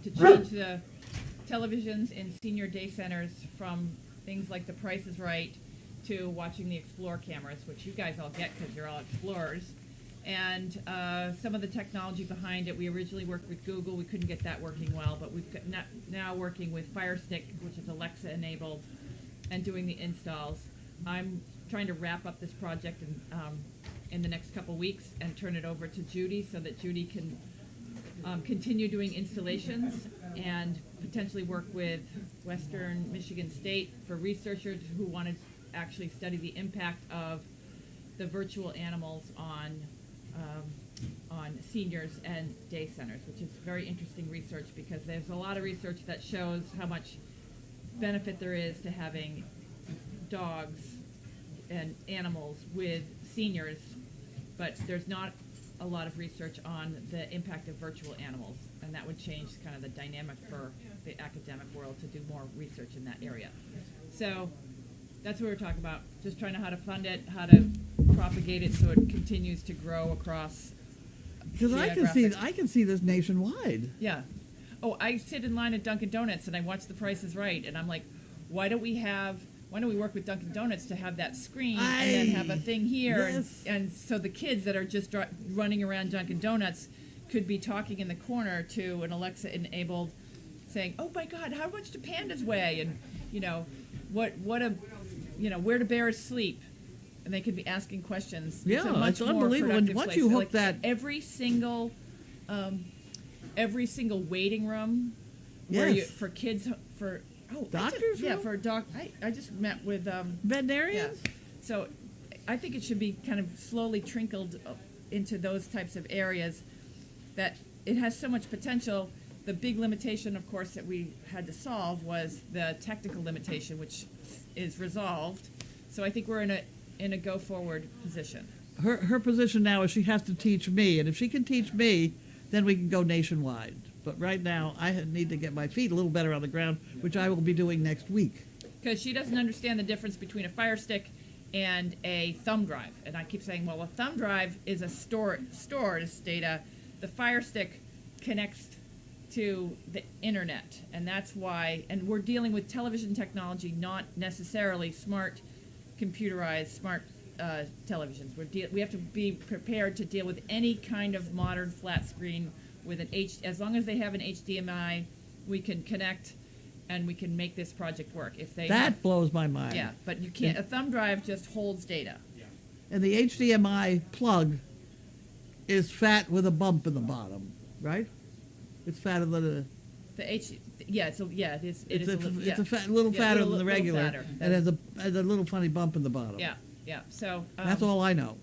to change the televisions in senior day centers from things like The Price is Right to watching the Explore cameras, which you guys all get because you're all explorers. And some of the technology behind it, we originally worked with Google. We couldn't get that working well, but we've got now working with Fire Stick, which is Alexa enabled, and doing the installs. I'm trying to wrap up this project in the next couple weeks and turn it over to Judy so that Judy can continue doing installations and potentially work with Western Michigan State for researchers who want to actually study the impact of the virtual animals on seniors and day centers, which is very interesting research because there's a lot of research that shows how much benefit there is to having dogs and animals with seniors, but there's not a lot of research on the impact of virtual animals, and that would change kind of the dynamic for the academic world to do more research in that area. So that's what we're talking about, just trying to how to fund it, how to propagate it so it continues to grow across. Because I can see this nationwide. Yeah. Oh, I sit in line at Dunkin' Donuts and I watch The Price is Right, and I'm like, why don't we work with Dunkin' Donuts to have that screen and then have a thing here, yes. and so the kids that are just running around Dunkin' Donuts could be talking in the corner to an Alexa-enabled, saying, "Oh my God, how much do pandas weigh?" And where do bears sleep? And they could be asking questions. Yeah, it's unbelievable. And once you hook that, every single waiting room, yes. for kids for. Oh, doctors? For a dog. I just met with veterinarians. Yeah. So I think it should be kind of slowly trickled into those types of areas that it has so much potential. The big limitation, of course, that we had to solve was the technical limitation, which is resolved. So I think we're in a go forward position. Her position now is she has to teach me, and if she can teach me, then we can go nationwide. But right now, I need to get my feet a little better on the ground, which I will be doing next week. Because she doesn't understand the difference between a Fire Stick and a thumb drive. And I keep saying, well, a thumb drive is a stores data. The Fire Stick connects to the internet. And that's why, and we're dealing with television technology, not necessarily smart, computerized, smart televisions. We have to be prepared to deal with any kind of modern flat screen with as long as they have an HDMI, we can connect and we can make this project work. That blows my mind. Yeah, but you can't. A thumb drive just holds data. Yeah. And the HDMI plug is fat with a bump in the bottom, right? It's fatter than it is. It's a little fatter than the regular, and has a little funny bump in the bottom. Yeah. So that's all I know.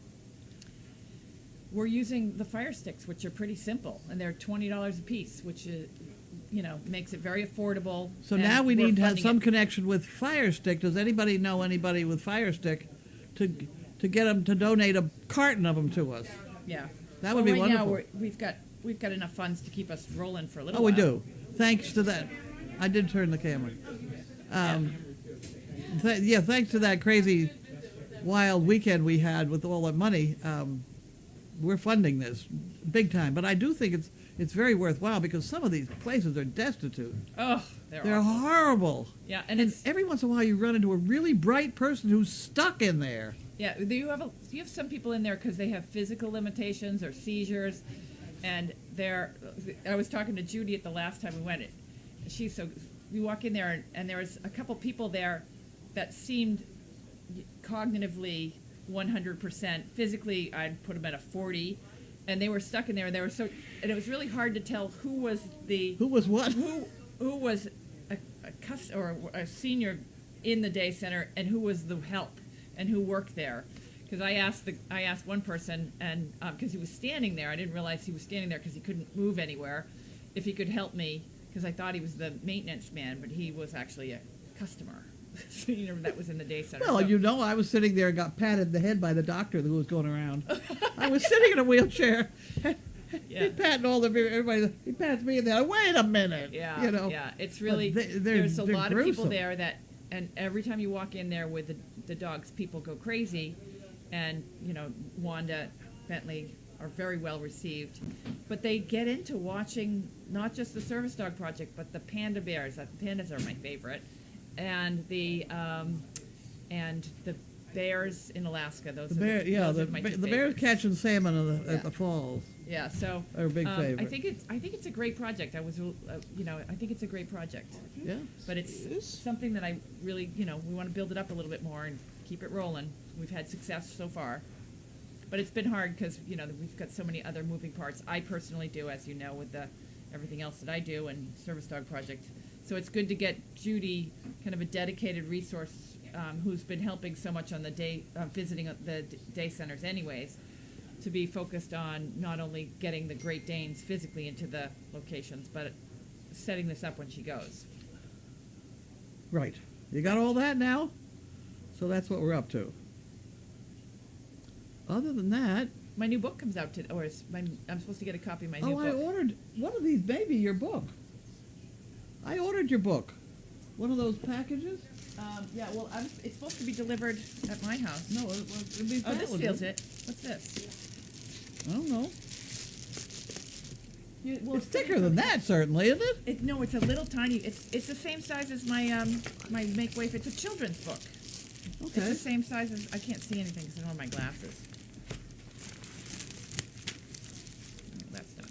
We're using the Fire Sticks, which are pretty simple, and they're $20 a piece, which makes it very affordable. So now we need to have some connection with Fire Stick. Does anybody know anybody with Fire Stick to get them to donate a carton of them to us? Yeah, that would be wonderful. Now we've got enough funds to keep us rolling for a little. Oh, while. We do. Thanks to that, I did turn the camera. Thanks to that crazy, wild weekend we had with all that money. We're funding this big time, but I do think it's very worthwhile because some of these places are destitute. Oh, they're horrible. Yeah, and every once in a while you run into a really bright person who's stuck in there. Yeah, you have some people in there because they have physical limitations or seizures, and I was talking to Judy at the last time we went. We walk in there and there was a couple people there that seemed cognitively 100%. Physically, I'd put them at a 40, and they were stuck in there. And it was really hard to tell who was what, who was a senior in the day center, and who was the help, and who worked there. Because I asked one person, and because he was standing there, I didn't realize he was standing there because he couldn't move anywhere, if he could help me, because I thought he was the maintenance man, but he was actually a customer. Senior that was in the day center. Well, I was sitting there and got patted in the head by the doctor who was going around. I was sitting in a wheelchair. Yeah. He's patting everybody. He pats me in there. Wait a minute. Yeah. Yeah. It's really there's a lot of people there and every time you walk in there with the dogs, people go crazy. And Wanda Bentley, are very well received. But they get into watching not just the Service Dog Project, but the panda bears. The pandas are my favorite, and the bears in Alaska. Those The bear, yeah, those the, are my two the bears favorites. catching salmon Yeah. at the falls Yeah, so are a big favorite. I think it's a great project. I think it's a great project. Yeah. But it's something that I really, we want to build it up a little bit more and keep it rolling. We've had success so far. But it's been hard because, we've got so many other moving parts. I personally do, as you know, with everything else that I do and Service Dog Project. So it's good to get Judy, kind of a dedicated resource, who's been helping so much on the day, visiting the day centers anyways, to be focused on not only getting the Great Danes physically into the locations, but setting this up when she goes. Right. You got all that now? So that's what we're up to. Other than that... My new book comes out today, I'm supposed to get a copy of my new book. I ordered one of these, maybe your book. I ordered your book. One of those packages? Yeah, well, it's supposed to be delivered at my house. No, it'd be Oh, this feels it. What's this? I don't know. Well, It's thicker than that, certainly, isn't it? No, it's a little tiny. It's the same size as my my Make Way. It's a children's book. Okay. It's the same size as I can't see anything because I don't have my glasses. No, that's not.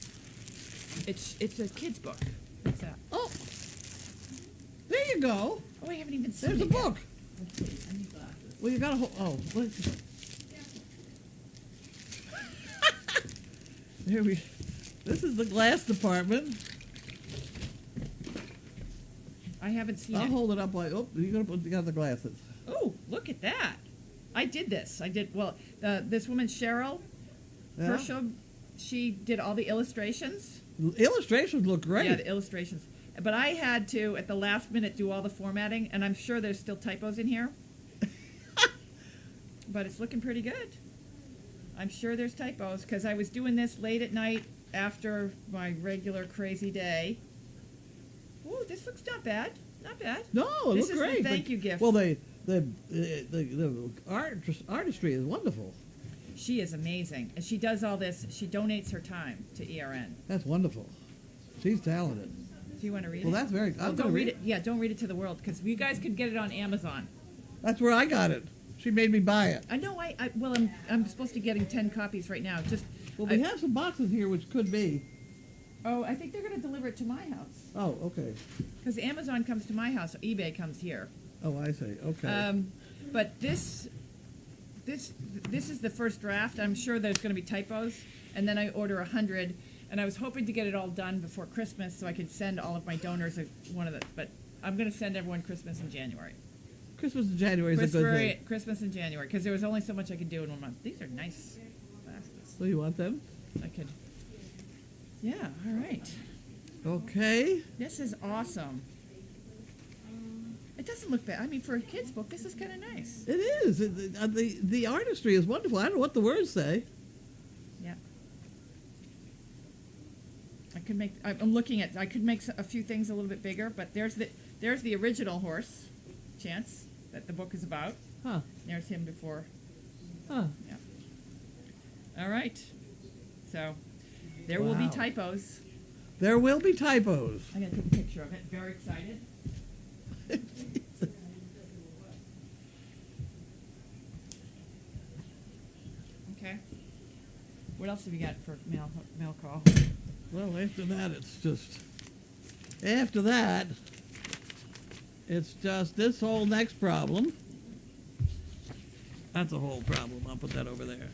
It's a kid's book. What's that? Oh, there you go. Oh, I haven't even seen There's it a yet. book. Let's see. I need glasses. Well, you got to hold. Oh, let's. Here we. This is the glass department. I haven't seen I'll it. hold it up like. Oh, you got the glasses. Oh, look at that! I did this. This woman Cheryl Yeah. Herschel, she did all the illustrations. Illustrations look great. Yeah, the illustrations. But I had to, at the last minute, do all the formatting, and I'm sure there's still typos in here. But it's looking pretty good. I'm sure there's typos, because I was doing this late at night after my regular crazy day. Oh, this looks not bad. Not bad. No, it This looks is the great. thank you gift. Well, the artistry is wonderful. She is amazing. And she does all this. She donates her time to ERN. That's wonderful. She's talented. Do you want to read Well, it? that's very. Well, I'm don't gonna read it. Yeah, don't read it to the world, because you guys could get it on Amazon. That's where I got it. She made me buy it. I know. I'm supposed to be getting 10 copies right now. Well, we have some boxes here, which could be. Oh, I think they're going to deliver it to my house. Oh, okay. Because Amazon comes to my house, eBay comes here. Oh, I see. Okay. But this is the first draft. I'm sure there's going to be typos, and then I order 100. And I was hoping to get it all done before Christmas so I could send all of my donors one of the. But I'm going to send everyone Christmas in January. Christmas in January is a good thing. Christmas in January, because there was only so much I could do in 1 month. These are nice glasses. So you want them? I could. Yeah. All right. Okay. This is awesome. It doesn't look bad. I mean, for a kid's book, this is kind of nice. It is. The artistry is wonderful. I don't know what the words say. Yeah. I'm looking at. I could make a few things a little bit bigger, but there's the original horse, Chance, that the book is about. Huh. There's him before. Huh. Yeah. All right. So there will be Wow. typos. There will be typos. I'm gonna take a picture of it. Very excited. Okay. What else have you got for mail call? Well, after that, it's just this whole next problem. That's a whole problem. I'll put that over there.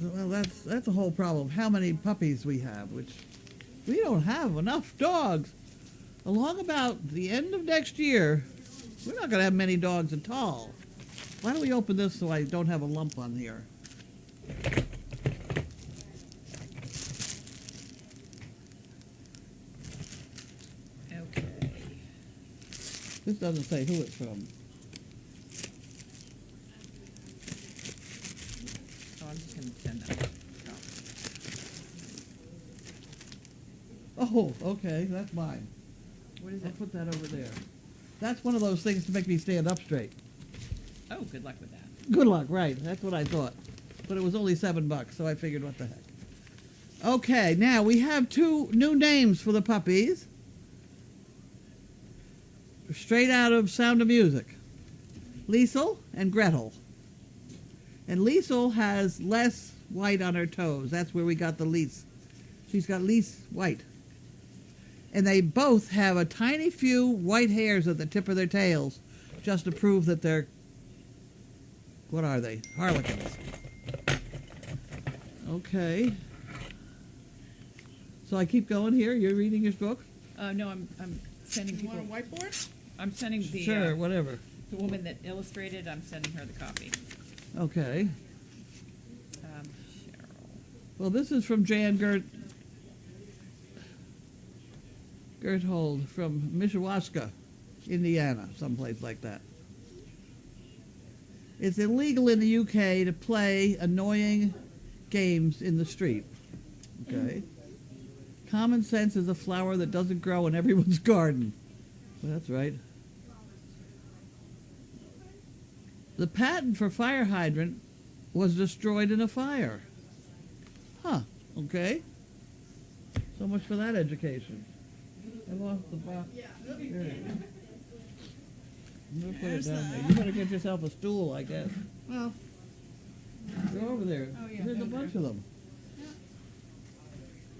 Well, that's a whole problem. How many puppies we have, which we don't have enough dogs. Along about the end of next year, we're not going to have many dogs at all. Why don't we open this so I don't have a lump on here? Okay. This doesn't say who it's from. Oh, I'm just gonna send that. Oh, okay, that's mine. What is I'll it? put that over there. That's one of those things to make me stand up straight. Oh, good luck with that. Good luck, right. That's what I thought. but it was only $7, so I figured, what the heck. Okay, now we have 2 new names for the puppies. Straight out of Sound of Music. Liesel and Gretel. And Liesel has less white on her toes. That's where we got the Lies. She's got Lies white. And they both have a tiny few white hairs at the tip of their tails, just to prove that they're, what are they? Harlequins. Okay. So I keep going here. You're reading his book? No, I'm sending You people. want a whiteboard? I'm sending the Sure, whatever. the woman that illustrated. I'm sending her the copy. Okay. Cheryl. Well, this is from Jan Gerthold from Mishawaka, Indiana, someplace like that. It's illegal in the UK to play annoying games in the street. Okay. Common sense is a flower that doesn't grow in everyone's garden. Well, that's right. The patent for fire hydrant was destroyed in a fire. Huh, okay. So much for that education. I lost the box. Yeah. There it is. I'm going to put it There's down the- there. You better get yourself a stool, I guess. Well, Go over there. Oh, yeah, There's a down bunch there. of them.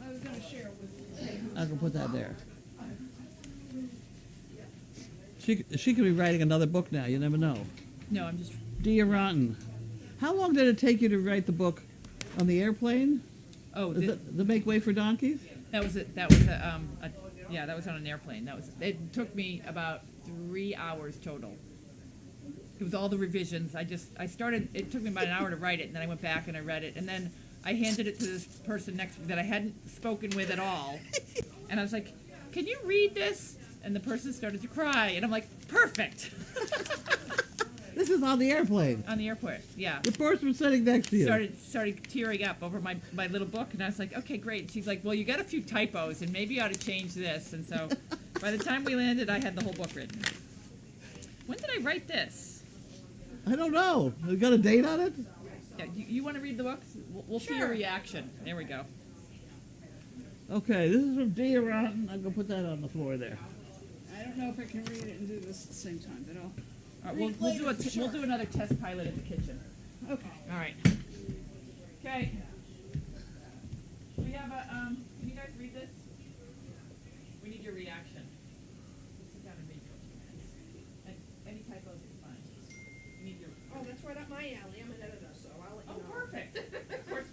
I was going to share with I can put that there. She could be writing another book now. You never know. No, I'm just. Dear Rotten. How long did it take you to write the book on the airplane? Oh, The Make Way for Donkeys? that was it. That was yeah, that was on an airplane. That was. It took me about 3 hours total. It was all the revisions. I started. It took me about an hour to write it, and then I went back and I read it, and then I handed it to this person next to me that I hadn't spoken with at all, and I was like, "Can you read this?" And the person started to cry, and I'm like, "Perfect." This is on the airplane. On the airport, yeah. The person sitting next to you. Started tearing up over my little book, and I was like, okay, great. She's like, well, you got a few typos, and maybe you ought to change this. And so, by the time we landed, I had the whole book written. When did I write this? I don't know. You got a date on it? Yeah, you want to read the book? We'll see your Sure. reaction. There we go. Okay, this is from Dear Rotten. I'm going to put that on the floor there. I don't know if I can read it and do this at the same time, but I'll. All right, Read we'll later for sure. do another test pilot in the kitchen. Okay. All right. Okay. We have a can you guys read this? We need your reaction. Sit down and read for a few minutes. And any typos is fine. We need your. Oh, that's right up my alley. I'm an editor, so I'll let you Oh, know. perfect.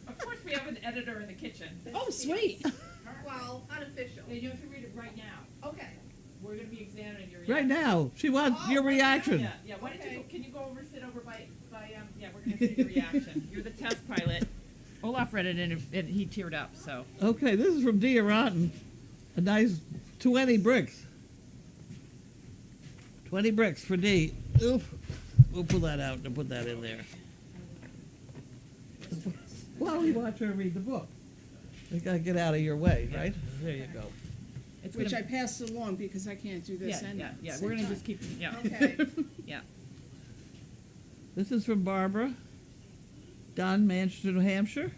Of course, we have an editor in the kitchen. Oh, sweet. Well, unofficial. Then you have to read it right now. Okay. We're going to be examining your reaction. Right now. She wants Oh, your right now? reaction. Yeah, yeah. Why don't you Okay. can you go over, sit over by yeah, we're going to see your reaction. You're the test pilot. Olaf read it and he teared up, so. Okay, this is from Dear Rotten. A nice 20 bricks. 20 bricks for D. Oof. We'll pull that out and put that in there. While we watch her read the book. We got to get out of your way, right? There you go. It's Which I gonna, passed along because I can't do this yeah, and yeah, at the yeah. same We're going to time. just keep, yeah. Okay. Yeah. This is from Barbara. Dunn, Manchester, New Hampshire.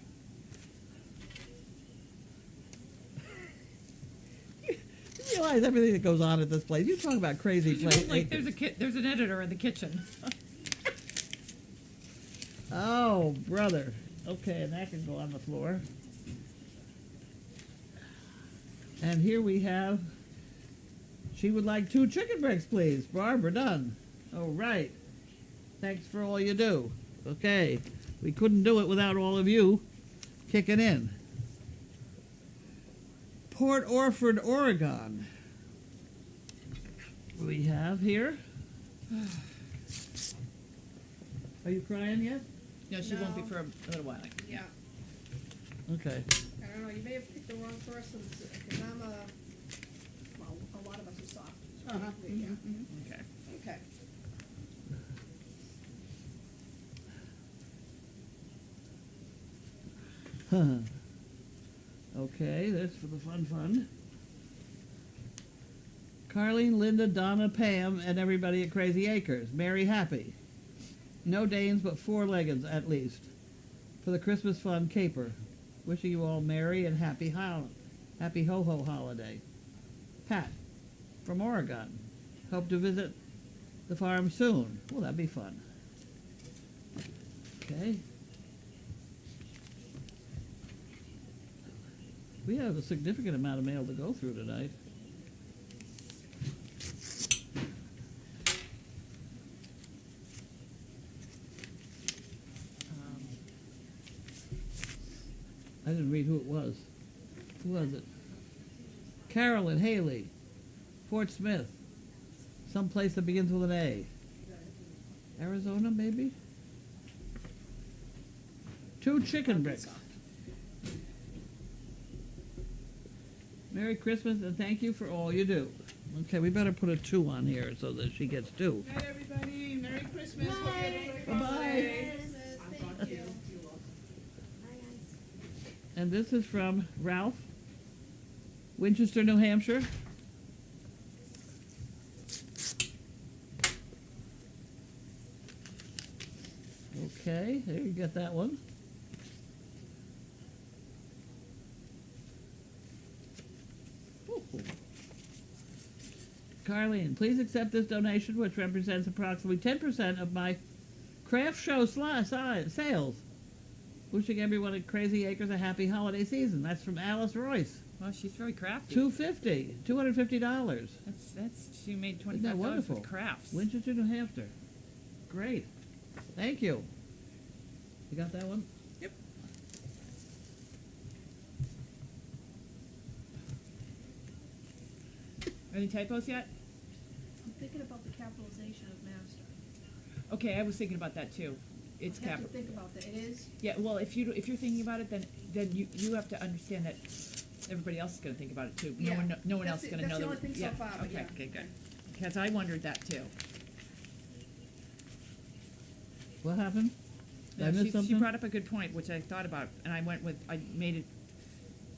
You realize everything that goes on at this place. You talk about crazy places. Like there's an editor in the kitchen. Oh, brother. Okay, and that can go on the floor. And here we have, she would like 2 chicken bricks, please. Barbara Dunn. Oh, right. Thanks for all you do. Okay. We couldn't do it without all of you kicking in. Port Orford, Oregon. We have here. Are you crying yet? No, she won't be No. for a little while. Yeah. Okay. I don't know. You may have picked the wrong person because I'm a. Well, a lot of us are soft. Uh-huh. Yeah. Okay. Okay. Okay, that's for the fun. Carlene, Linda, Donna, Pam, and everybody at Crazy Acres. Mary Happy. No Danes, but 4 leggeds at least. for the Christmas Fund Caper. Wishing you all merry and happy ho-ho holiday. Pat from Oregon. Hope to visit the farm soon. Well, that'd be fun. Okay. We have a significant amount of mail to go through tonight. I didn't read who it was. Who was it? Carolyn Haley, Fort Smith, someplace that begins with an A. Arizona, maybe? 2 chicken bricks. Merry Christmas and thank you for all you do. Okay, we better put a 2 on here so that she gets 2. Night, everybody. Merry Christmas. Hope you had a great Bye-bye. holiday. Thank you. And this is from Ralph, Winchester, New Hampshire. Okay, there you get that one. Ooh. Carlene, please accept this donation, which represents approximately 10% of my craft show sales. Wishing everyone at Crazy Acres a happy holiday season. That's from Alice Royce. Well, she's very crafty. $250. That's she made Isn't that $25 wonderful? with crafts. Winchester, New Hampshire. Great. Thank you. You got that one? Yep. Any typos yet? I'm thinking about the capitalization of master. Okay, I was thinking about that too. It's I have to capital. think about that. It is? Yeah, well, if you're thinking about it, then you have to understand that everybody else is going to think about it too. Yeah. No one else That's is going to know. that's the only thing so far, but Okay, yeah. okay, good. Because I wondered that too. What happened? Did I miss She something? brought up a good point, which I thought about, and I made it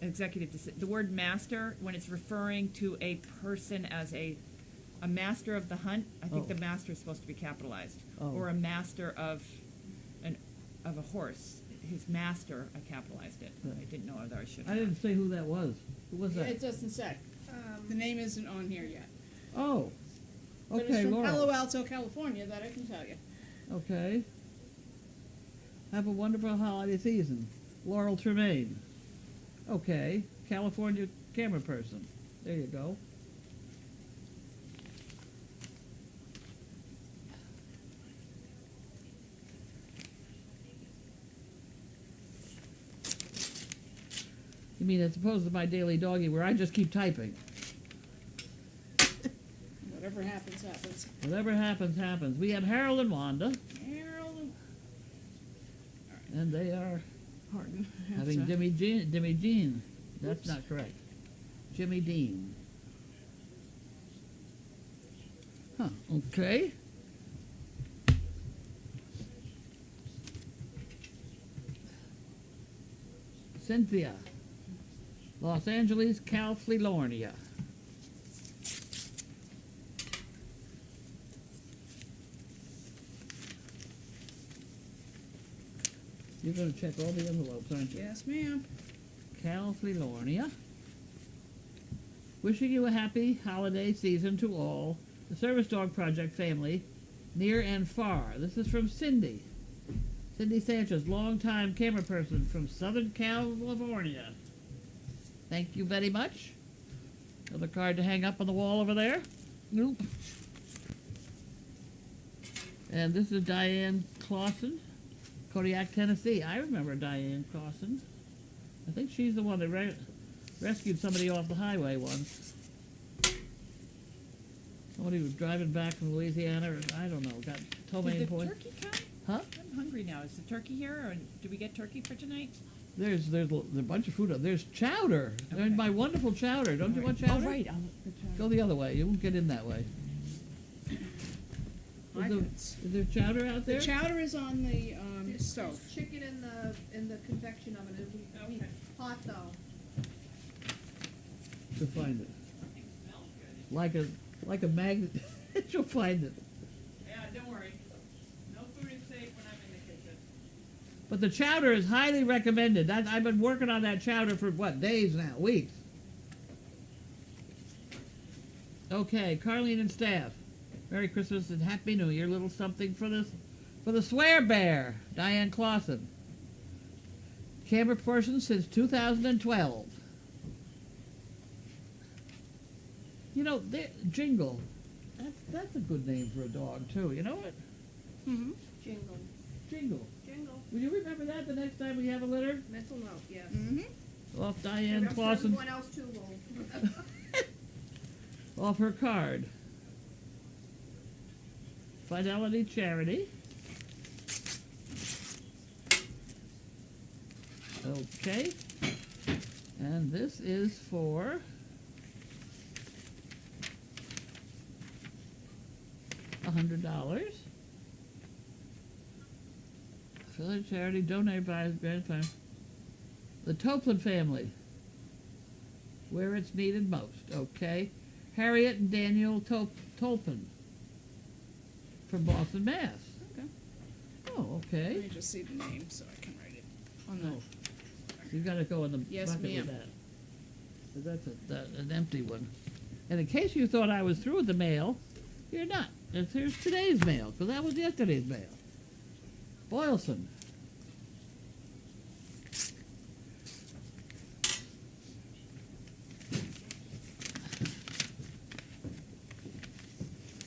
executive decision. The word master, when it's referring to a person as a master of the hunt, I think Oh. the master is supposed to be capitalized. Oh. Or a master of a horse. His master, I capitalized it. Yeah. I didn't know whether I should. I didn't say who that was. Who was that? It doesn't say. The name isn't on here yet. Oh. But it's Okay, from Laura. Palo Alto, California, that I can tell you. Okay. Have a wonderful holiday season. Laurel Tremaine. Okay. California camera person. There you go. You mean as opposed to my daily doggy where I just keep typing. Whatever happens, happens. Whatever happens, happens. We have Harold and Wanda, Harold. and they are Pardon. having Jimmy Jean. That's not correct. Jimmy Dean. Huh, okay. Cynthia. Los Angeles, California. You're going to check all the envelopes, aren't you? Yes, ma'am. California. Wishing you a happy holiday season to all. The Service Dog Project family, near and far. This is from Cindy. Cindy Sanchez, longtime camera person from Southern California. Thank you very much. Another card to hang up on the wall over there. Nope. And this is Diane Clausen, Kodiak, Tennessee. I remember Diane Clausen. I think she's the one that rescued somebody off the highway once. Somebody was driving back from Louisiana, or I don't know, got ptomaine Did the poison. turkey come? Huh? I'm hungry now. Is the turkey here, or do we get turkey for tonight? There's a bunch of food. There's chowder. There's Okay. my wonderful chowder. Don't you want chowder? Oh, right. I'll look the chowder. Go the other way. You won't get in that way. Is there chowder out there? The chowder is on the There's stove. chicken in the convection oven. It'll be hot though. You'll find it. Like a magnet. You'll find it. Yeah, don't worry. No food is safe when I'm in the kitchen. But the chowder is highly recommended. I've been working on that chowder for, what, days now? Weeks. Okay, Carlene and staff. Merry Christmas and Happy New Year. Little something for the swear bear, Diane Clausen. Camera person since 2012. You know, Jingle. That's a good name for a dog too. You know what? Mm-hmm. Jingle. Jingle. Jingle. Will you remember that the next time we have a litter? Mental note, yes. Mm-hmm. Off Diane Maybe I'm sure Clausen. everyone else too will. Off her card. Fidelity Charity. Okay. And this is for $100. Fidelity Charity donated by his grandfather. The Toplin family. Where it's needed most. Okay. Harriet and Daniel Tolpin from Boston, Mass. Okay. Oh, Let okay. me just see the name so I can write it on the. You gotta go in the Yes, bucket with ma'am. that. 'Cause that's an empty one. And in case you thought I was through with the mail, you're not. Here's today's mail, because that was yesterday's mail. Boylston.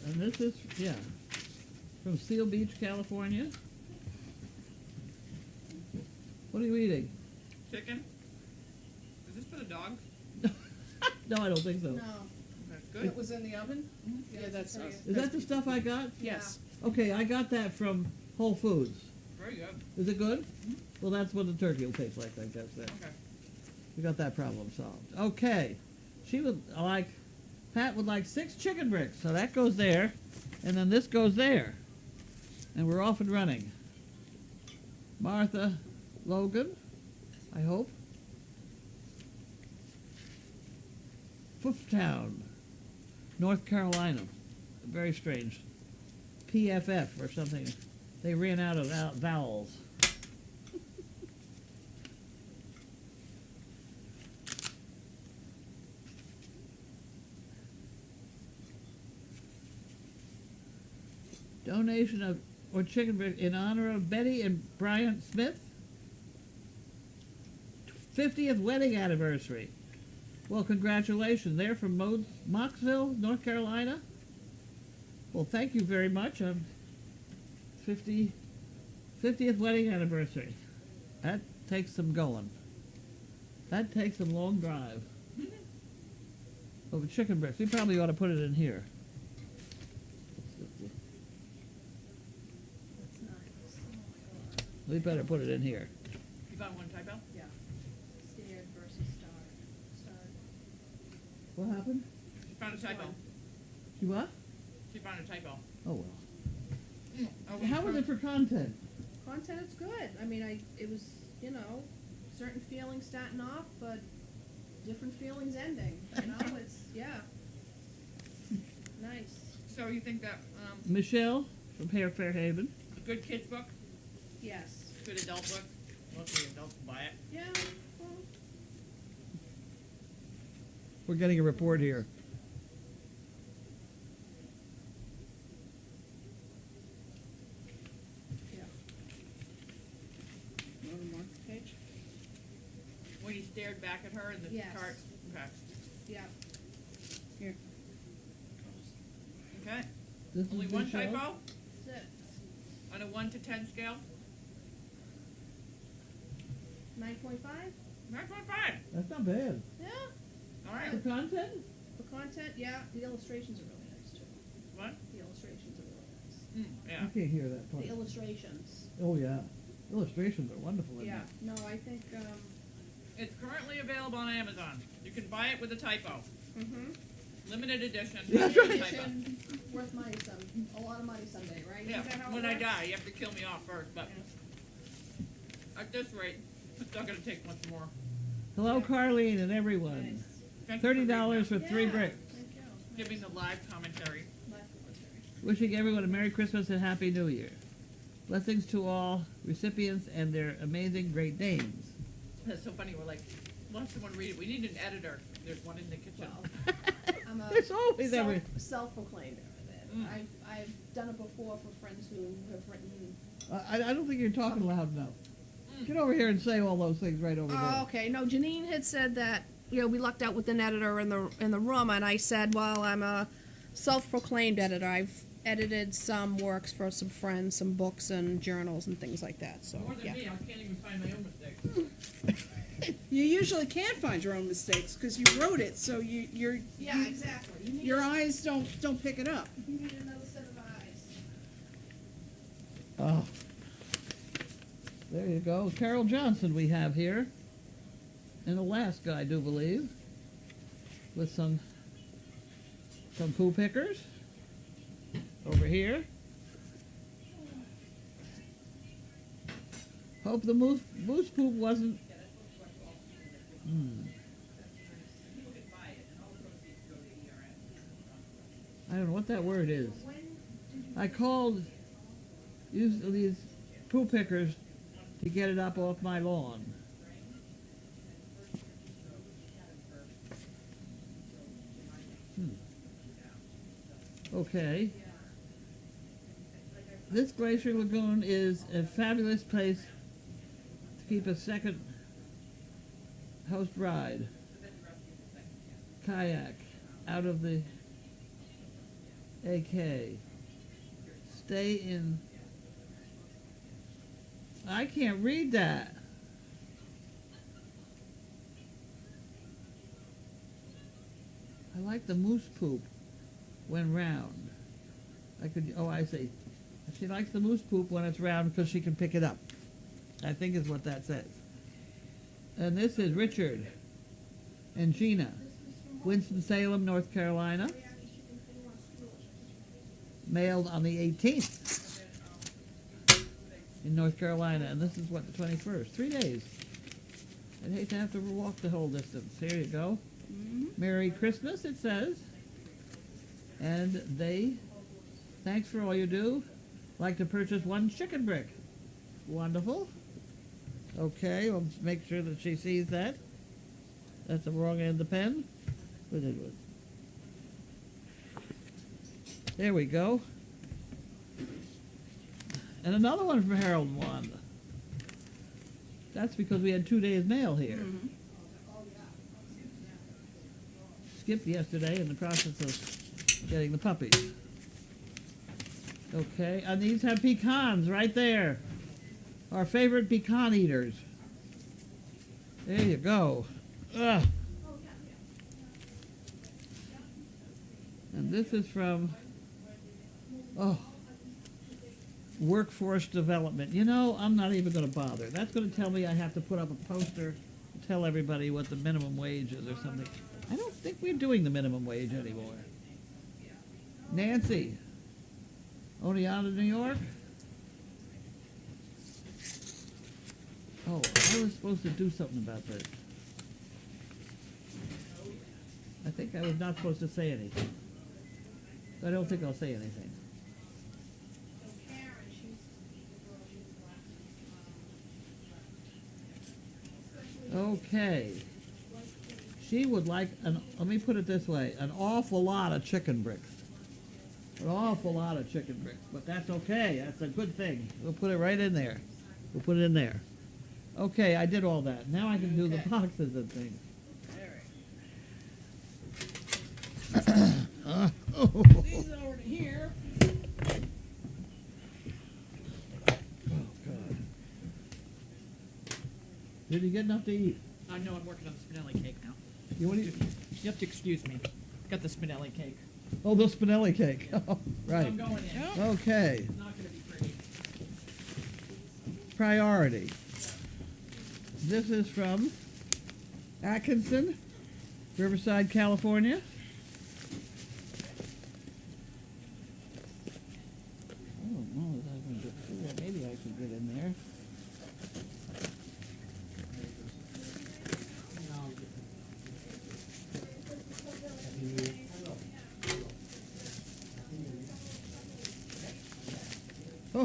And this is, yeah, from Seal Beach, California. What are you eating? Chicken? Is this for the dog? No, I don't think so. No. That's It good. was in the oven? Yeah, Yeah, that's for us. you. Is that the stuff I got? Yes. Okay, I got that from Whole Foods. Very good. Is it good? Well, that's what the turkey will taste like, I guess. Then. Okay. We got that problem solved. Okay. She would like, Pat would like 6 chicken bricks. So that goes there. And then this goes there. And we're off and running. Martha Logan, I hope. Fooftown, North Carolina. Very strange. PFF or something. They ran out of vowels. Donation of or chicken breast in honor of Betty and Brian Smith 50th wedding anniversary. Well, congratulations. They're from Mocksville, North Carolina. Well, thank you very much. 50th wedding anniversary. That takes some going. That takes some long drive. Oh, the chicken breast. We probably ought to put it in here. That's nice. Oh my God. We better put it in here. You found one typo? Yeah. Steered versus star. What happened? She found a typo. You what? She found a typo. Oh, well. Oh, How was it for content? Content is good. I mean, it was, certain feelings starting off, but different feelings ending. It's, yeah. Nice. So you think that Michelle from Fairhaven. a good kid's book, Yes. good adult book, mostly adults will buy it. Yeah. Well, We're getting a report here. yeah. Go to Mark's page. When you stared back at her in the Yes. cart. Okay. Yeah. Here. Okay. This Only is one Michelle. typo 6. on a 1 to 10 scale. 9.5. 9.5. That's not bad. Yeah. All right. For content? For content, yeah. The illustrations are really nice too. What? The illustrations are really nice. Mm, I yeah. can't hear that part. The illustrations. Oh, yeah. Illustrations are wonderful. Isn't Yeah. it? No, I think. It's currently available on Amazon. You can buy it with a typo. Limited edition. That's with a right. typo. Edition, worth money a lot of money someday, right? Yeah. Isn't that how it When I works? die, you have to kill me off first. But at this rate, it's not going to take much more. Hello, Carlene and everyone. Nice. Thank you for reading $30 for that. 3 Yeah, bricks. Thank you. Giving the live commentary. Life commentary. Wishing everyone a Merry Christmas and Happy New Year. Blessings to all recipients and their amazing great names. That's so funny. We're like, let someone read it. We need an editor. There's one in the kitchen. Well, I'm a There's always every. self-proclaimed editor. I've done it before for friends who have written. I don't think you're talking loud enough. Get over here and say all those things right over Oh, there. okay. No, Janine had said that, you know, we lucked out with an editor in the room, and I said, well, I'm a self-proclaimed editor. I've edited some works for some friends, some books and journals and things like that. So More than yeah. me, I can't even find my own mistakes. You usually can't find your own mistakes because you wrote it, so your Yeah, exactly. You need, your eyes don't pick it up. you need another set of eyes. Oh. There you go. Carol Johnson we have here. In Alaska, I do believe. With some poo pickers. Over here. Hope the moose poop wasn't... I don't know what that word is. I called these poo pickers to get it up off my lawn. Okay. This glacier lagoon is a fabulous place to keep a second host ride. Kayak out of the AK. Stay in. I can't read that. I like the moose poop when round. I could, oh, I see. She likes the moose poop when it's round because she can pick it up. I think is what that says. And this is Richard and Gina, Winston-Salem, North Carolina. Mailed on the 18th in North Carolina, and this is what, the 21st. 3 days. I'd hate to have to walk the whole distance. Here you go. Merry Christmas, it says. And they, thanks for all you do, like to purchase one chicken brick. Wonderful. Okay, we'll make sure that she sees that. That's the wrong end of the pen. What it was. There we go. And another one from Harold and Wanda. That's because we had 2 days mail here. Skipped yesterday in the process of getting the puppies. Okay, and these have pecans right there. Our favorite pecan eaters. There you go. Ugh. And this is from, workforce development. You know, I'm not even going to bother. That's going to tell me I have to put up a poster to tell everybody what the minimum wage is or something. I don't think we're doing the minimum wage anymore. Nancy, Oneonta, New York. Oh, I was supposed to do something about this. I think I was not supposed to say anything. I don't think I'll say anything. Okay. She would like let me put it this way, an awful lot of chicken bricks. An awful lot of chicken bricks, but that's okay. That's a good thing. We'll put it right in there. We'll put it in there. Okay, I did all that. Now I can do the boxes and things. These are over here. Oh, God. Did you get enough to eat? I know I'm working on the Spinelli cake now. You want to eat? You have to excuse me. Got the Spinelli cake. Oh, the Spinelli cake. Oh, right. I'm going in. Okay. It's not going to be pretty. Priority. This is from Atkinson, Riverside, California. I don't know if I can get through that. Maybe I can get in there.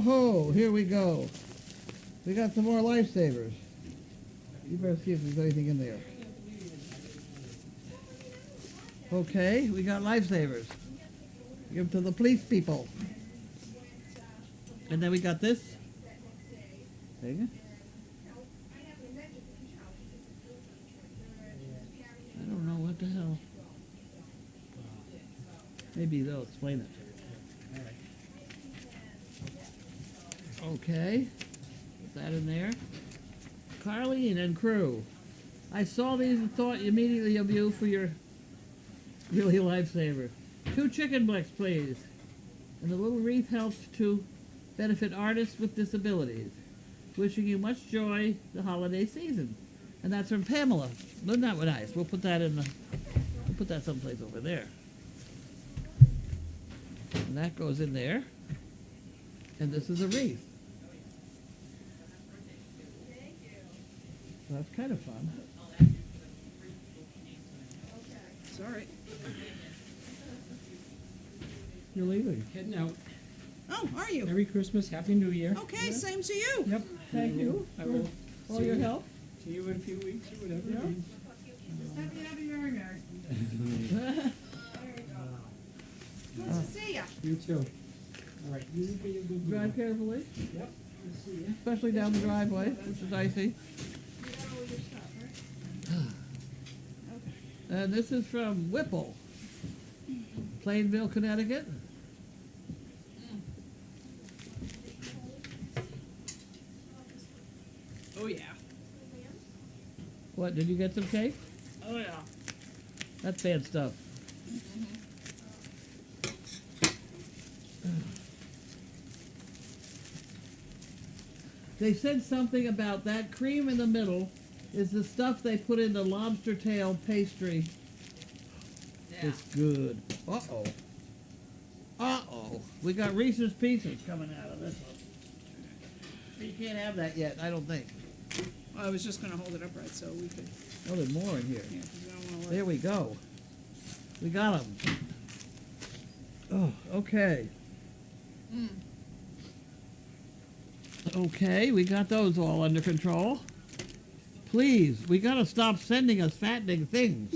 Oh, here we go. We got some more lifesavers. You better see if there's anything in there. Okay, we got lifesavers. Give them to the police people. And then we got this thing. I don't know what the hell. Maybe they'll explain it. Okay. Put that in there. Carlene and crew. I saw these and thought immediately of you for your really lifesaver. 2 chicken blicks, please. And the little wreath helps to benefit artists with disabilities. Wishing you much joy the holiday season. And that's from Pamela. Isn't that nice? We'll put that in the. We'll put that someplace over there. And that goes in there. And this is a wreath. So that's kind of fun. It's all right. You're leaving. Heading out. Oh, are you? Merry Christmas, Happy New Year. Okay, same to you. Yep. Thank you I will for all see your you- help. See you in a few weeks or whatever. Yeah. Good to see ya. You too. All right, you be a good Drive girl. carefully, Yep. We'll see you. especially down the driveway, which is icy. And this is from Whipple, Plainville, Connecticut. Oh yeah. What, did you get some cake? Oh yeah. That's bad stuff. They said something about that cream in the middle is the stuff they put in the lobster tail pastry. Yeah. It's good. Uh-oh. Uh-oh. We got Reese's Pieces coming out of this one. You can't have that yet, I don't think. I was just gonna hold it upright so we could, Oh, there's more in here. yeah, 'cause we don't wanna There we go. We got them. Oh, okay. Mm. Okay, we got those all under control. Please, we gotta stop sending us fattening things.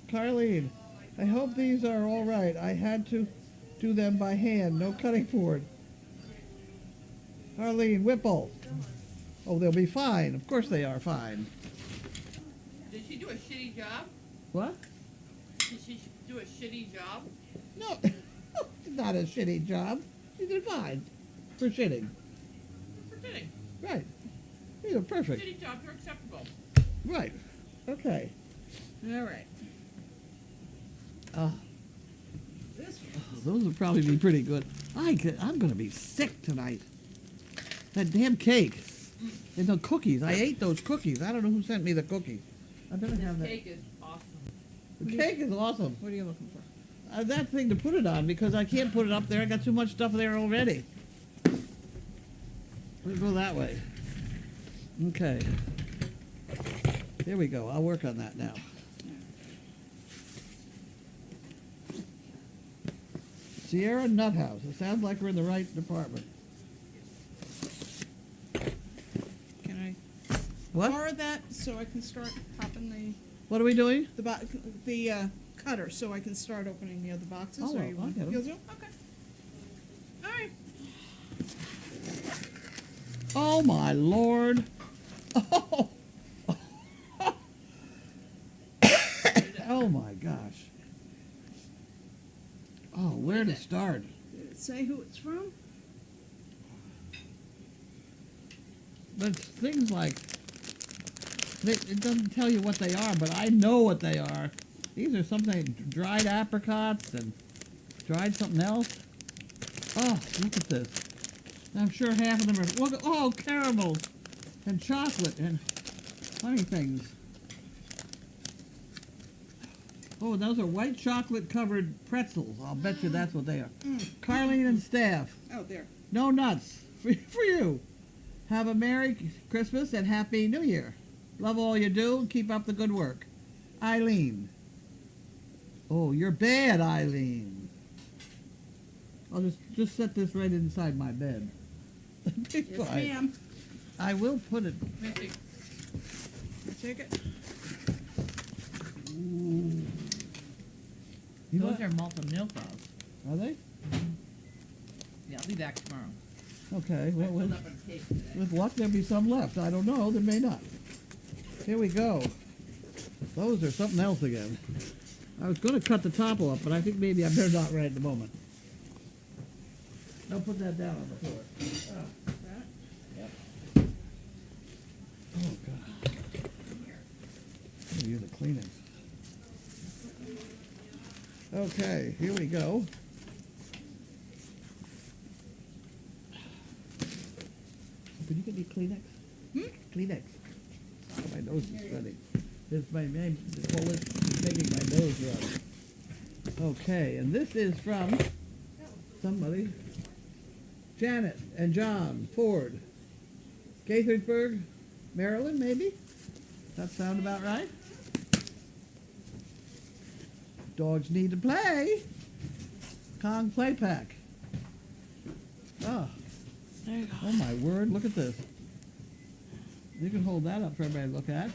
Carlene, I hope these are all right. I had to do them by hand, no cutting board. Carlene, Whipple. Oh, they'll be fine. Of course they are fine. Did she do a shitty job? What? Did she do a shitty job? No, not a shitty job. You did fine. For shitting. For shitting. Right. These are perfect. Shitty jobs are acceptable. Right. Okay. All right. this one. Those would probably be pretty good. I'm going to be sick tonight. That damn cake. And the cookies. I ate those cookies. I don't know who sent me the cookies. I better have This that. cake is awesome. The cake is awesome. What are you looking for? That thing to put it on because I can't put it up there. I got too much stuff there already. We'll go that way. Okay. There we go. I'll work on that now. Sierra Nut House. It sounds like we're in the right department. Can I What? borrow that so I can start popping What are we doing? the cutter so I can start opening the other boxes? Oh, or you I'll want? get 'em. You'll do? Okay. All right. Oh my Lord! Oh, oh my gosh! Oh, where to start? Did it say who it's from? But things like it doesn't tell you what they are, but I know what they are. These are something dried apricots and dried something else. Oh, look at this! I'm sure half of them are look. Oh, caramels and chocolate and funny things. Oh, those are white chocolate covered pretzels. I'll bet you that's what they are. Carlene and staff. Oh, there. No nuts for you. Have a Merry Christmas and Happy New Year. Love all you do and keep up the good work. Eileen. Oh, you're bad, Eileen. I'll just set this right inside my bed. Be Yes, fine. ma'am. I will put it. You take it? You Those want- are malted milk balls. Are they? Yeah, I'll be back tomorrow. Okay. Well, Filled up on cake today. with luck, there'll be some left. I don't know. There may not. Here we go. Those are something else again. I was going to cut the top off, but I think maybe I better not right at the moment. Don't put that down on the floor. Yep. Oh, God. Oh, you're the Kleenex. Okay, here we go. Could you get me Kleenex? Kleenex. Oh, my nose is running. It's my name. The whole is making my nose run. Okay, and this is from somebody. Janet and John Ford. Gaithersburg, Maryland, maybe? That sound about right? Dogs need to play. Kong Play Pack. Oh. There you go. Oh my word, look at this. You can hold that up for everybody to look at.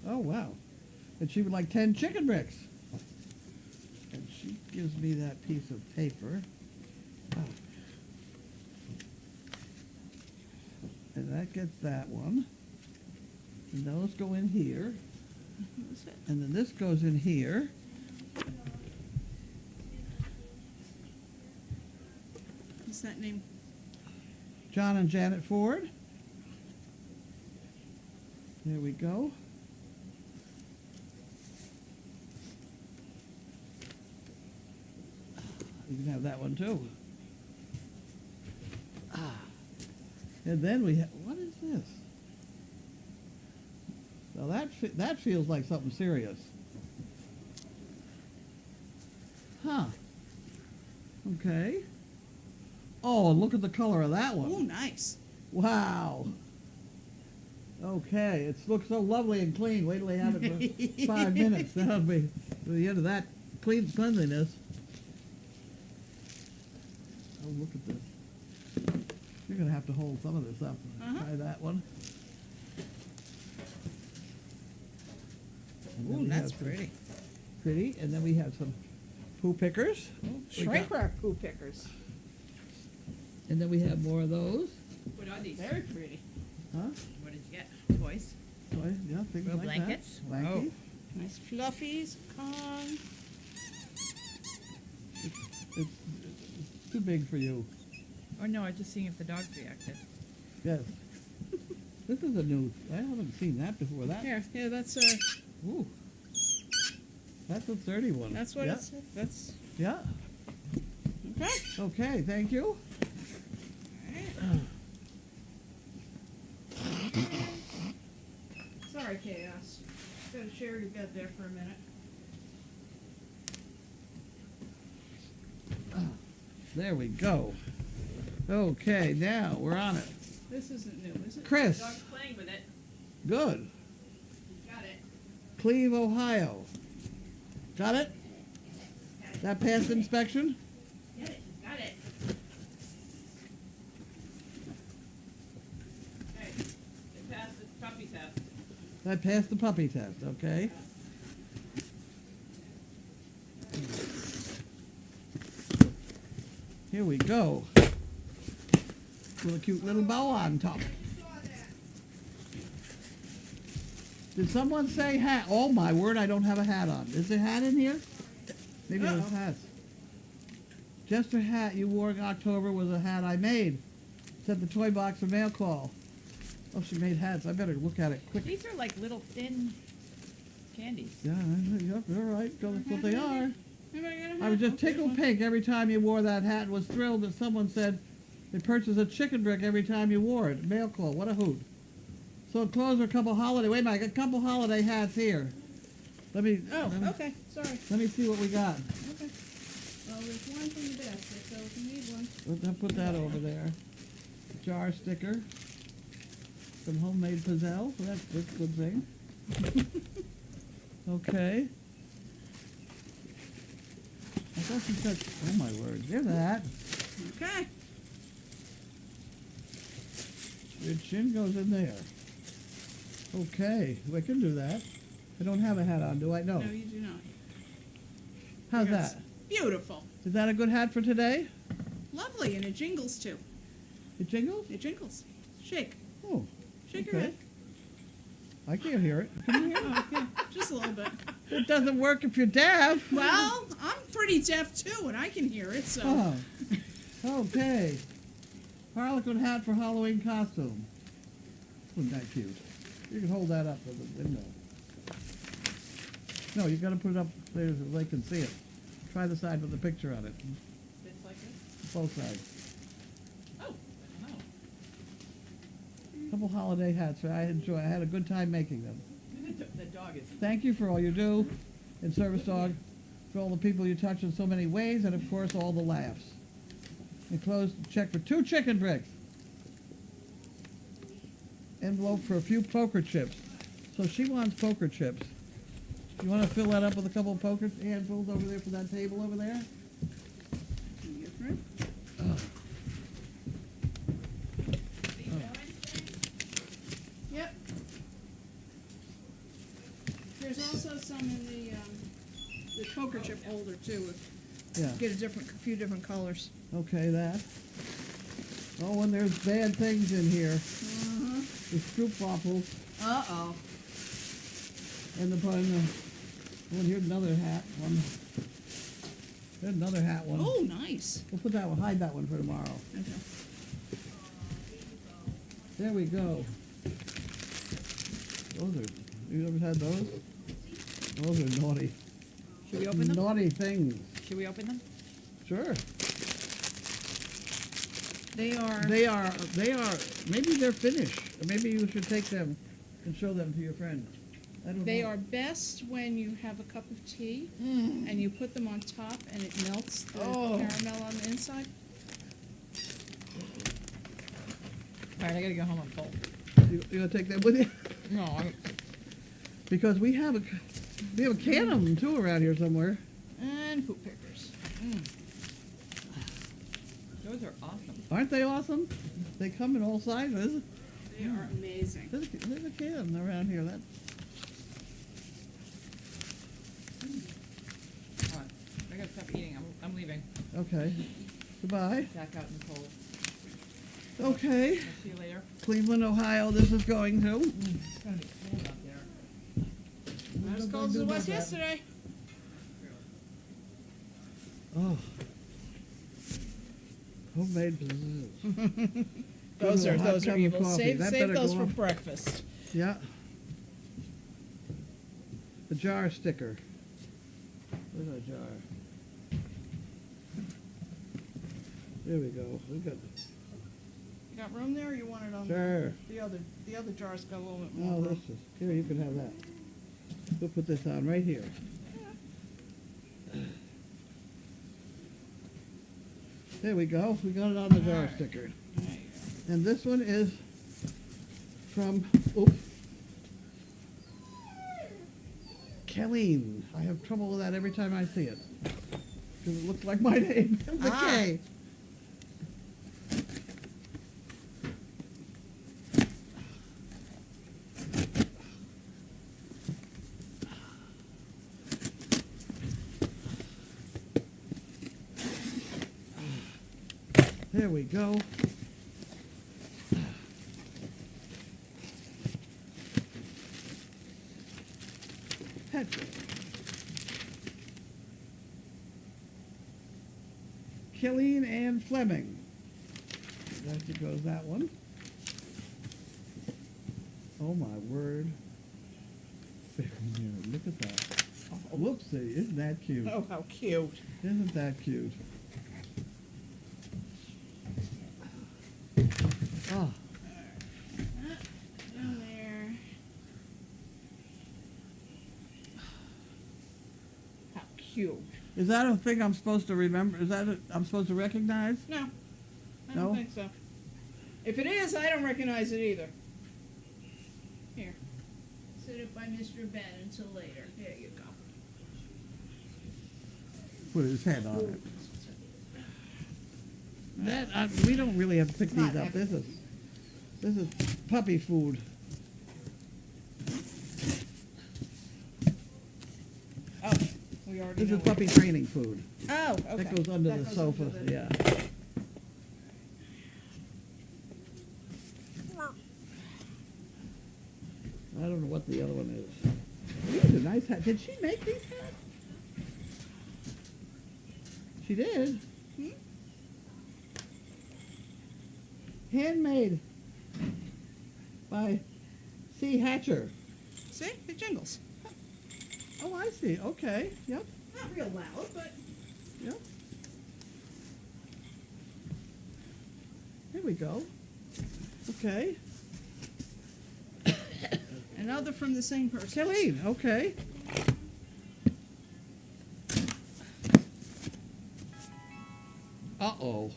Oh wow. And she would like 10 chicken bricks. And she gives me that piece of paper. Oh. And that gets that one. And those go in here. And then this goes in here. What's that name? John and Janet Ford. There we go. You can have that one too. Ah. And then we have, what is this? Now that feels like something serious. Huh. Okay. Oh, look at the color of that one. Oh, nice. Wow. Okay, it looks so lovely and clean. Wait till they have it for 5 minutes. That'll be the end of that cleanliness. Oh, look at this. You're going to have to hold some of this up. Try that one. And then Ooh, we that's have some pretty. Pretty. And then we have some poo pickers. We Shrink got- wrap poo pickers. And then we have more of those. What are these? Very pretty. Huh? What did you get? Toys? Toy, yeah, things Real like blankets? that. Blankie. Nice fluffies, Kong. It's too big for you. Oh no, I was just seeing if the dogs reacted. Yes. This is a new. I haven't seen that before. That. Here, that's Ooh. That's a 30 one. that's what yeah. it's. That's Yeah. okay. Okay. Thank you. Sorry, Chaos. Gotta share your bed there for a minute. There we go. Okay. Now we're on it. This isn't new, is it? Chris. Dog's playing with it. Good. Got it. Cleve, Ohio. Got it? That passed inspection? Get it. Got it. Okay. It passed the puppy test. That passed the puppy test. Okay. Here we go. With a cute little bow on top. Did someone say hat? Oh my word, I don't have a hat on. Is there a hat in here? Maybe there's Uh-oh. hats. Just a hat you wore in October was a hat I made. Sent the toy box for mail call. Oh, she made hats. I better look at it quick. These are like little thin candies. Yeah, yep, you're right. That's what they are. Anybody got a I hat? was just Okay, tickled well, pink every time you wore that hat and was thrilled that someone said they purchased a chicken brick every time you wore it. Mail call. What a hoot. So enclosed are a couple holiday. Wait a minute, I got a couple holiday hats here. Let me Oh, okay. Sorry. let me see what we got. Okay. Well, there's one from the basket, so if you need one. Put that over there. Jar sticker. Some homemade pizzelle. So that's a good thing. Okay. I thought she said, oh my word, here's that. Okay. Your chin goes in there. Okay, we can do that. I don't have a hat on, do I? No. No, you do not. How's Yes. that? Beautiful. Is that a good hat for today? Lovely, and it jingles too. It jingles? It jingles. Shake. Oh, Shake your okay. head. I can't hear it. Can you hear it? Oh, yeah, just a little bit. It doesn't work if you're deaf. Well, I'm pretty deaf too, and I can hear it, so. Oh. Okay. Harlequin hat for Halloween costume. Wasn't that cute? You can hold that up in the window. No, you got to put it up there so they can see it. Try the side with the picture on it. This like this? Both sides. Oh, I don't know. Couple holiday hats. I enjoy. I had a good time making them. The dog is. Thank you for all you do in Service Dog, for all the people you touch in so many ways, and of course all the laughs. Enclosed check for 2 chicken bricks. Envelope for a few poker chips. So she wants poker chips. You want to fill that up with a couple of poker handfuls over there for that table over there? Yes, right? Yep. There's also some in the poker chip holder too. Yeah. Get a few different colors. Okay, that. Oh, and there's bad things in here. Uh-huh. The scoop waffles Uh-oh. and the bun. Oh, here's another hat one. There's another hat one. Oh, nice. We'll put that one, hide that one for tomorrow. Okay. There we go. Those are, you ever had those? Those are naughty. Should we open them? Naughty things. Should we open them? Sure. They are. They are, maybe they're finished. Or maybe you should take them and show them to your friend. I don't They know. are best when you have a cup of tea and you put them on top and it melts the Oh. caramel on the inside. All right, I gotta go home and fold. You gonna take them with you? No, I, Because we have a can of them too around here somewhere. And poop pickers. those are awesome. Aren't they awesome? They come in all sizes. They are amazing. There's a can around here. That Hold on. I gotta stop eating. I'm leaving. okay. Goodbye. Back out in the cold. Okay. I'll see you later. Cleveland, Ohio. This is going to. It's gonna be cold out there. Not as cold as it was yesterday. Oh. Homemade blues. Those Give it a hot are cup of evil. coffee. Save That better those go for on. breakfast. Yeah. The jar sticker. Where's our jar? There we go. We got. You got room there, or you want it on Sure. the other jar's got a little bit No, more this room. is here. You can have that. We'll put this on right here. There we go. We got it on the jar Alright. sticker. There you go. And this one is from, oops, Kelleen. I have trouble with that every time I see it. Because it looks like my name. The Ah. K. There we go. Petrol. Killeen and Fleming. There goes that one. Oh my word. Look at that. Oh, whoopsie, isn't that cute? Oh, how cute. Isn't that cute? Oh, Down there. How cute. is that a thing I'm supposed to remember? Is that I'm supposed to recognize? No, I No? don't think so. If it is, I don't recognize it either. Here. Set it by Mr. Ben until later. There you go. put his head on it. That we don't really have to pick these up. This is puppy food. Oh, we already This know is puppy training food. Oh, okay. That goes under That the goes sofa. under the- Yeah. I don't know what the other one is. These are nice hats. Did she make these hats? She did. Hmm? Handmade by C. Hatcher. See, it jingles. Oh, I see. Okay. Yep. Not real loud, but Yep. Here we go. Okay. another from the same person. Celine, okay. Uh-oh.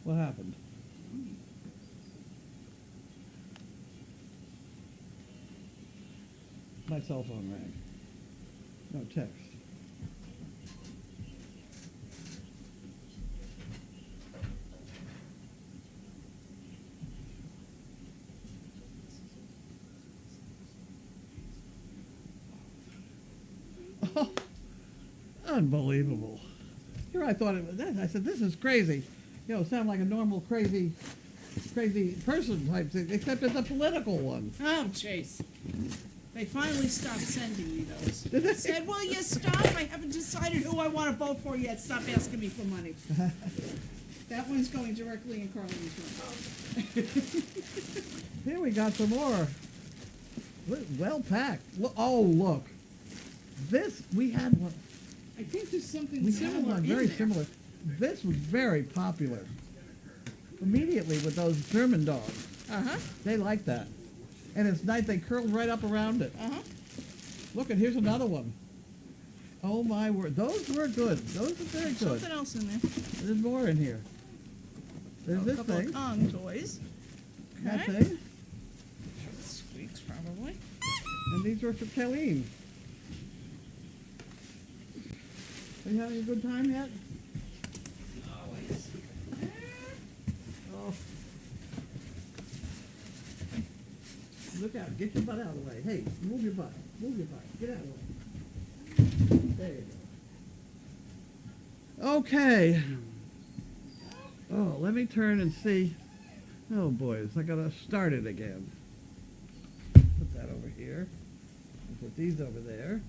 What happened? My cell phone rang. No text. Oh, unbelievable. Here I thought it was that. I said, this is crazy. You know, sound like a normal crazy person type thing, except it's a political one. Oh, jeez. They finally stopped sending me those. Did they? Said, will you stop? I haven't decided who I want to vote for yet. Stop asking me for money. That one's going directly in Carlene's room. Here we got some more. Well packed. Oh, look. This, we had one. I think there's something We had similar one in very there. similar. This was very popular. Immediately with those German dogs. Uh-huh. They like that. And it's nice, they curled right up around it. Uh-huh. Look, and here's another one. Oh my word. Those were good. Those are very good. Something else in there. There's more in here. There's A this couple thing. of Kong toys. That Okay. thing. Squeaks, probably. And these were for Colleen. Are you having a good time yet? Oh. Look out. Get your butt out of the way. Hey, move your butt. Move your butt. Get out of the way. There you go. Okay. Oh, let me turn and see. Oh, boys, I gotta start it again. Put that over here. And put these over there.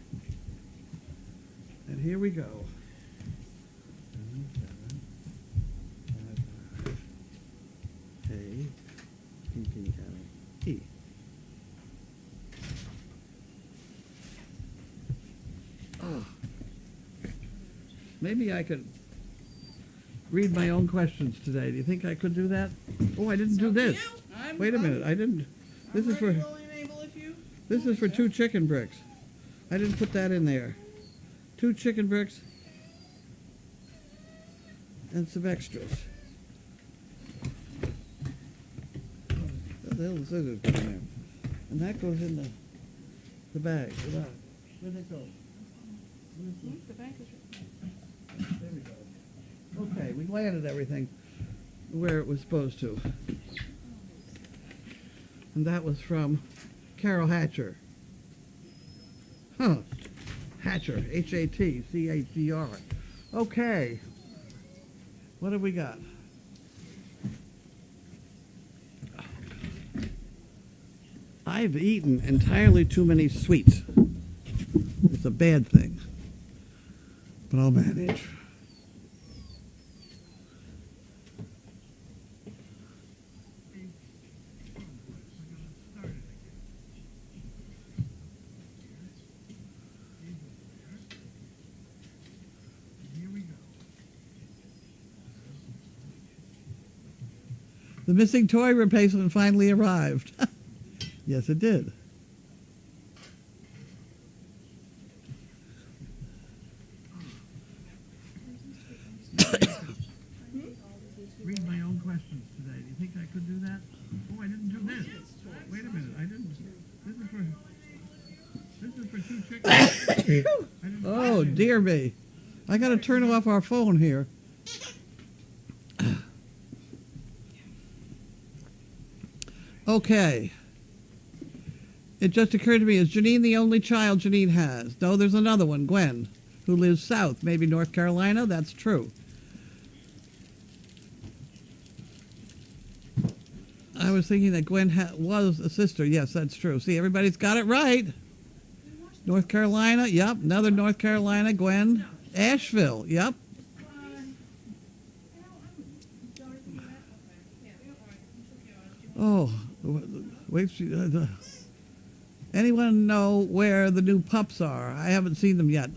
And here we go. 7, 5, 5. A, P, P, L, E. Oh. Maybe I could read my own questions today. Do you think I could do that? Oh, I didn't do this. Wait a minute, I didn't. This is for this is for 2 chicken bricks. I didn't put that in there. 2 chicken bricks and some extras. Where the hell the scissors go in? And that goes in the bag. Where'd it go? The bank is There we go. Okay, we landed everything where it was supposed to. And that was from Carol Hatcher. Huh. Hatcher, H-A-T-C-H-E-R. Okay. What have we got? I've eaten entirely too many sweets. It's a bad thing. But I'll manage. The missing toy replacement finally arrived. Yes, it did. Read my own questions today. Do you think I could do that? Oh, I didn't do this. Wait a minute. I didn't. This is for 2 chickens. I didn't Oh, dear me. I got to turn off our phone here. Okay. It just occurred to me, is Janine the only child Janine has? No, there's another one, Gwen, who lives south, maybe North Carolina. That's true. I was thinking that Gwen was a sister. Yes, that's true. See, everybody's got it right. North Carolina, yep. Another North Carolina, Gwen. Asheville, yep. Oh, wait. Anyone know where the new pups are? I haven't seen them yet.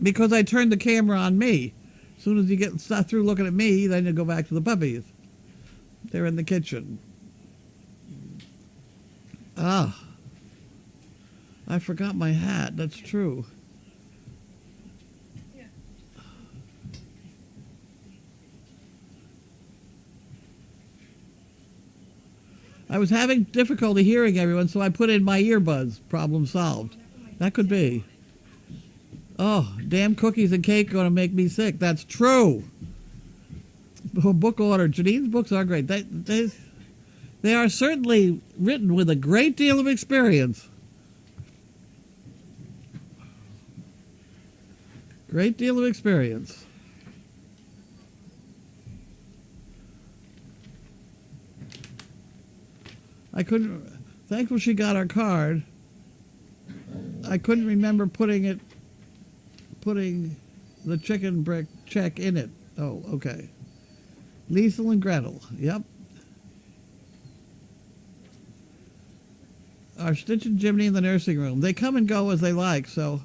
Because I turned the camera on me. As soon as you get through looking at me, then you go back to the puppies. They're in the kitchen. Ah. I forgot my hat. That's true. I was having difficulty hearing everyone, so I put in my earbuds. Problem solved. That could be. Oh, damn cookies and cake going to make me sick. That's true. Book order. Janine's books are great. They are certainly written with a great deal of experience. Great deal of experience. I couldn't, thankful she got our card. I couldn't remember putting the chicken brick check in it. Oh, okay. Liesel and Gretel, yep. Our Stitch and Jiminy in the nursing room. They come and go as they like, so.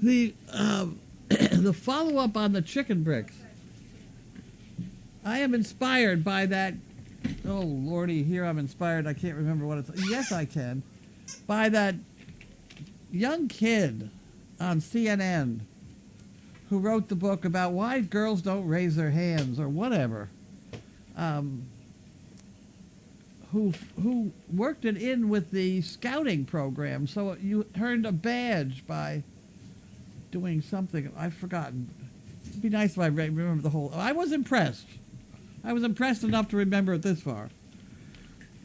The follow-up on the chicken bricks. I am inspired by that. Oh, Lordy, here I'm inspired. I can't remember what it's. Yes, I can. By that young kid on CNN who wrote the book about why girls don't raise their hands or whatever. Who worked it in with the scouting program, so you earned a badge by doing something. I've forgotten. It'd be nice if I remember the whole. I was impressed. I was impressed enough to remember it this far.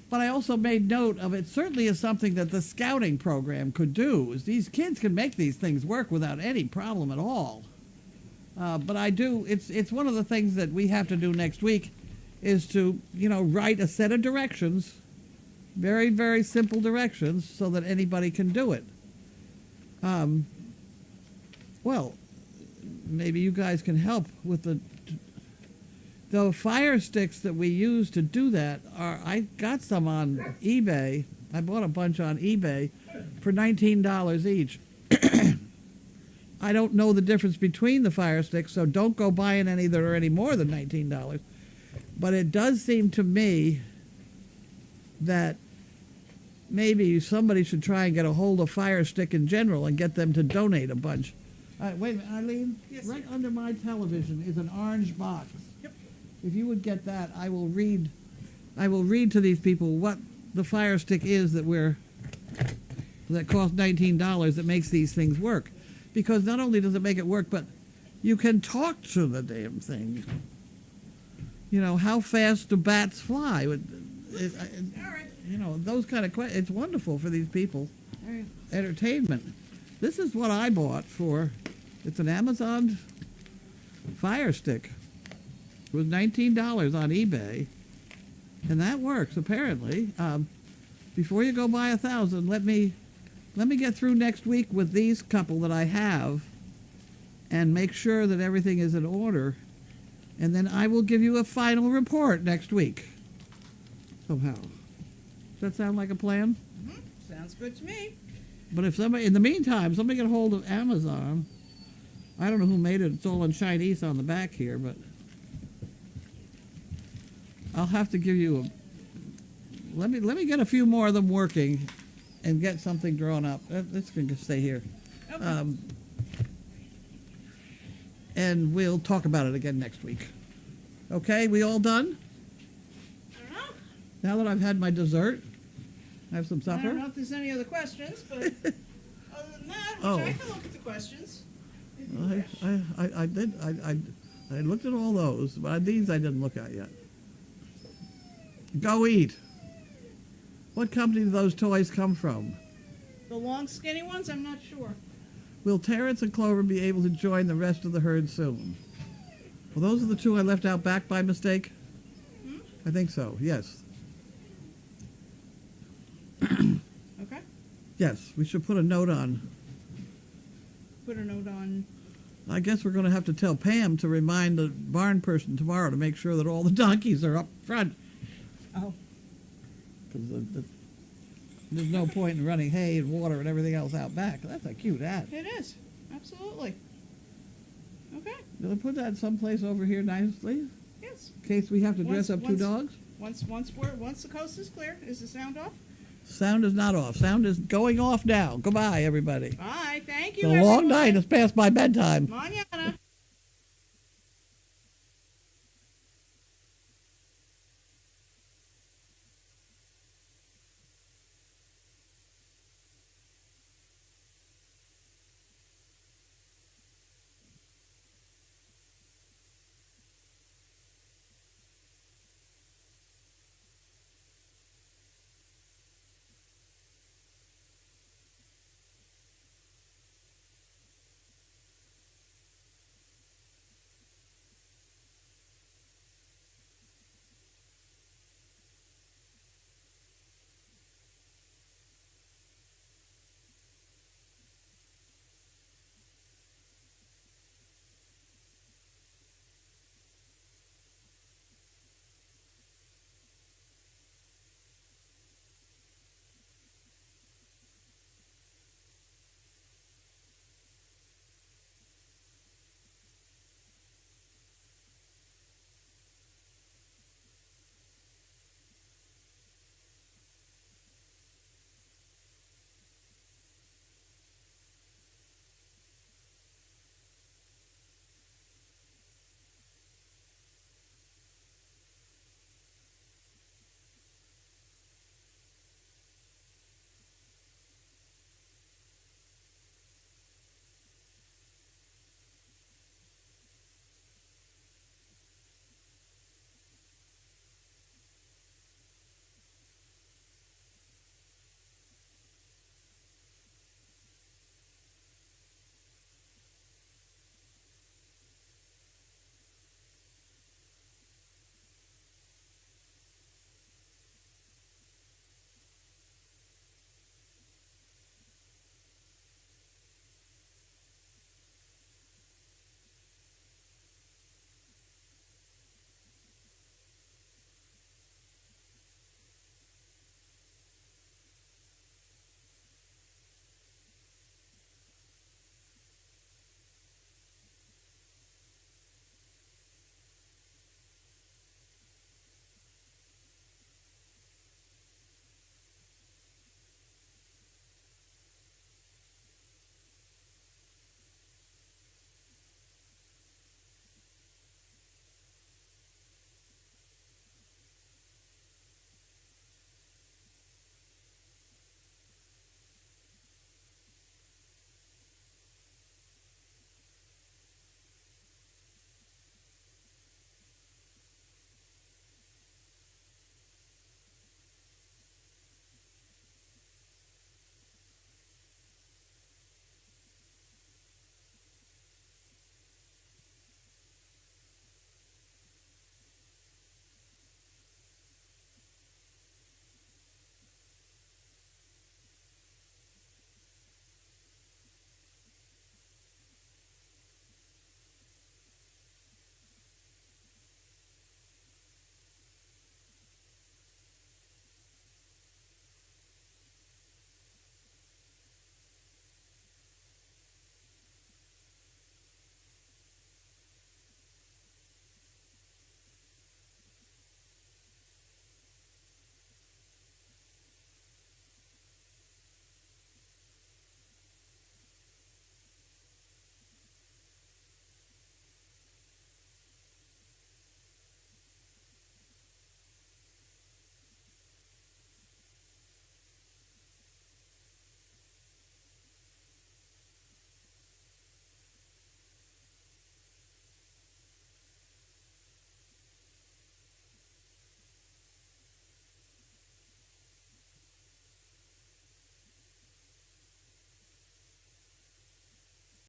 But I also made note of it certainly is something that the scouting program could do. Is these kids can make these things work without any problem at all. But I do. It's one of the things that we have to do next week, is to write a set of directions, very very simple directions, so that anybody can do it. Well, maybe you guys can help with the fire sticks that we use to do that. I got some on eBay. I bought a bunch on eBay for $19 each. I don't know the difference between the fire sticks, so don't go buying any that are any more than $19. But it does seem to me that maybe somebody should try and get a hold of Fire Stick in general and get them to donate a bunch. Wait a minute, Eileen. Yes, right sir. under my television is an orange box. Yep. If you would get that, I will read to these people what the Fire Stick is that costs $19 that makes these things work. Because not only does it make it work, but you can talk to the damn thing. How fast do bats fly? All right. Those kind of questions. It's wonderful for these people. Entertainment. This is what I bought for. It's an Amazon Fire Stick. It was $19 on eBay, and that works apparently. Before you go buy 1,000, let me get through next week with these couple that I have, and make sure that everything is in order, and then I will give you a final report next week. somehow. Does that sound like a plan? Sounds good to me. But if somebody, in the meantime, somebody get a hold of Amazon. I don't know who made it. It's all in Chinese on the back here, but I'll have to give you a. Let me get a few more of them working, and get something drawn up. This can just stay here, Okay. and we'll talk about it again next week. Okay, we all done? I don't know. Now that I've had my dessert, have some I supper. don't know if there's any other questions, but other than that, Oh. I can look at the questions. I did. I looked at all those, but these I didn't look at yet. Go eat. What company do those toys come from? The long, skinny ones, I'm not sure. Will Terrence and Clover be able to join the rest of the herd soon? Well, those are the two I left out back by mistake. I think so. Yes. Okay. Yes. We should put a note on. Put a note on. I guess we're going to have to tell Pam to remind the barn person tomorrow to make sure that all the donkeys are up front. Oh. Because there's no point in running hay and water and everything else out back. That's a cute ad. It is. Absolutely. Okay. Did I put that someplace over here nicely? Yes. In case we have to dress up two Once- dogs? Once the coast is clear, is the sound off? Sound is not off. Sound is going off now. Goodbye, everybody. Bye. Thank It's you. a long everyone. night. It's past my bedtime. Come on,